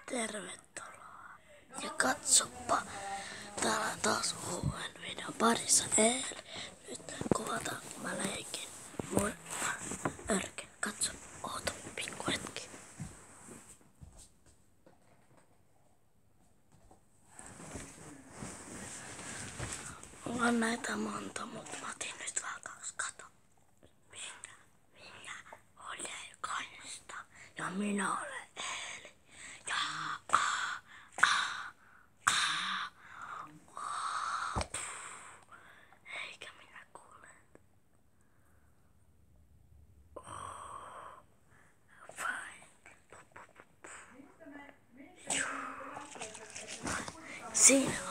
Tervetuloa. Ja katsoppa, täällä taas uuden videon parissa eilen. Nyt kuvataan, kun mä leikin mun örken. Katso, oota pikku hetki. Mulla on näitä monta, mutta mä otin nyt vaan kaksi. Kato. Minä olen Kansta ja minä olen Eeli. Ja eikä minä kuule. Fine. Siinä